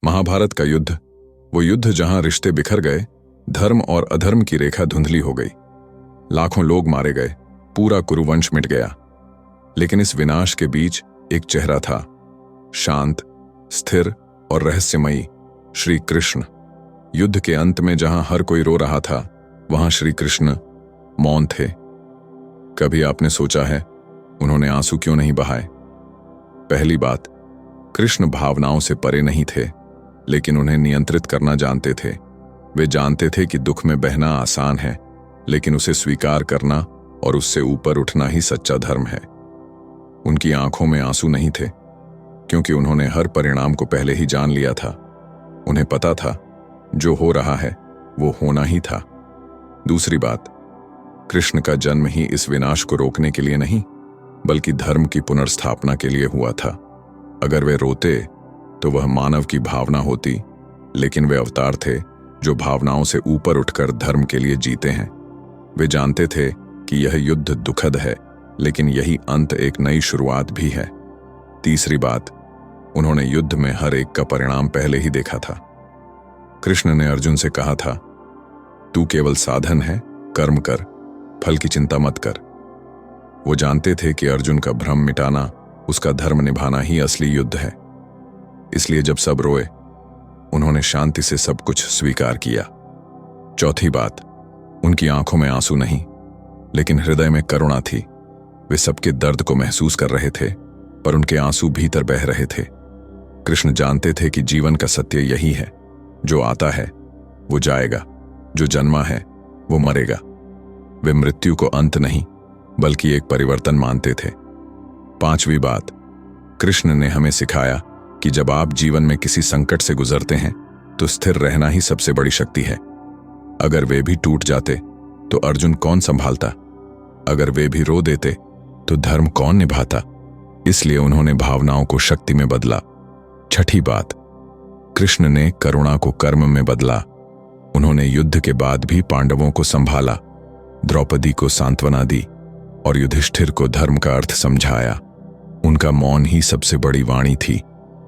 महाभारत का युद्ध, वो युद्ध जहां रिश्ते बिखर गए, धर्म और अधर्म की रेखा धुंधली हो गई, लाखों लोग मारे गए, पूरा कुरुवंश मिट गया। लेकिन इस विनाश के बीच एक चेहरा था, शांत, स्थिर और रहस्यमयी, श्री कृष्ण। युद्ध के अंत में जहां हर कोई रो रहा था, वहां श्री कृष्ण मौन थे। कभी आपने सोचा है उन्होंने आंसू क्यों नहीं बहाए? पहली बात, कृष्ण भावनाओं से परे नहीं थे, लेकिन उन्हें नियंत्रित करना जानते थे। वे जानते थे कि दुख में बहना आसान है, लेकिन उसे स्वीकार करना और उससे ऊपर उठना ही सच्चा धर्म है। उनकी आंखों में आंसू नहीं थे, क्योंकि उन्होंने हर परिणाम को पहले ही जान लिया था। उन्हें पता था जो हो रहा है वो होना ही था। दूसरी बात, कृष्ण का जन्म ही इस विनाश को रोकने के लिए नहीं, बल्कि धर्म की पुनर्स्थापना के लिए हुआ था। अगर वे रोते तो वह मानव की भावना होती, लेकिन वे अवतार थे जो भावनाओं से ऊपर उठकर धर्म के लिए जीते हैं। वे जानते थे कि यह युद्ध दुखद है, लेकिन यही अंत एक नई शुरुआत भी है। तीसरी बात, उन्होंने युद्ध में हर एक का परिणाम पहले ही देखा था। कृष्ण ने अर्जुन से कहा था, तू केवल साधन है, कर्म कर, फल की चिंता मत कर। वो जानते थे कि अर्जुन का भ्रम मिटाना, उसका धर्म निभाना ही असली युद्ध है। इसलिए जब सब रोए, उन्होंने शांति से सब कुछ स्वीकार किया। चौथी बात, उनकी आंखों में आंसू नहीं, लेकिन हृदय में करुणा थी। वे सबके दर्द को महसूस कर रहे थे, पर उनके आंसू भीतर बह रहे थे। कृष्ण जानते थे कि जीवन का सत्य यही है, जो आता है वो जाएगा, जो जन्मा है वो मरेगा। वे मृत्यु को अंत नहीं, बल्कि एक परिवर्तन मानते थे। पांचवी बात, कृष्ण ने हमें सिखाया कि जब आप जीवन में किसी संकट से गुजरते हैं तो स्थिर रहना ही सबसे बड़ी शक्ति है। अगर वे भी टूट जाते तो अर्जुन कौन संभालता? अगर वे भी रो देते तो धर्म कौन निभाता? इसलिए उन्होंने भावनाओं को शक्ति में बदला। छठी बात, कृष्ण ने करुणा को कर्म में बदला। उन्होंने युद्ध के बाद भी पांडवों को संभाला, द्रौपदी को सांत्वना दी और युधिष्ठिर को धर्म का अर्थ समझाया। उनका मौन ही सबसे बड़ी वाणी थी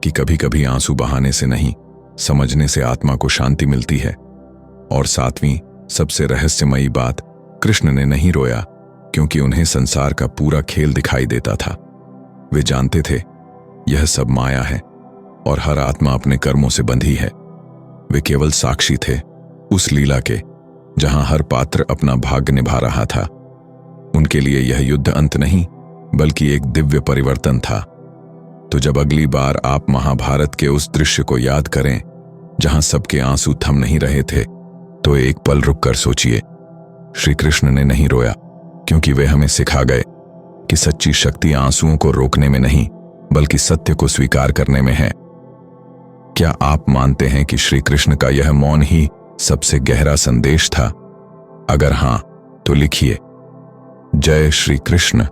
कि कभी कभी आंसू बहाने से नहीं, समझने से आत्मा को शांति मिलती है। और सातवीं, सबसे रहस्यमयी बात, कृष्ण ने नहीं रोया क्योंकि उन्हें संसार का पूरा खेल दिखाई देता था। वे जानते थे यह सब माया है और हर आत्मा अपने कर्मों से बंधी है। वे केवल साक्षी थे उस लीला के जहां हर पात्र अपना भाग्य निभा रहा था। उनके लिए यह युद्ध अंत नहीं, बल्कि एक दिव्य परिवर्तन था। तो जब अगली बार आप महाभारत के उस दृश्य को याद करें जहां सबके आंसू थम नहीं रहे थे, तो एक पल रुककर सोचिए, श्री कृष्ण ने नहीं रोया क्योंकि वे हमें सिखा गए कि सच्ची शक्ति आंसुओं को रोकने में नहीं, बल्कि सत्य को स्वीकार करने में है। क्या आप मानते हैं कि श्री कृष्ण का यह मौन ही सबसे गहरा संदेश था? अगर हां, तो लिखिए, जय श्री कृष्ण।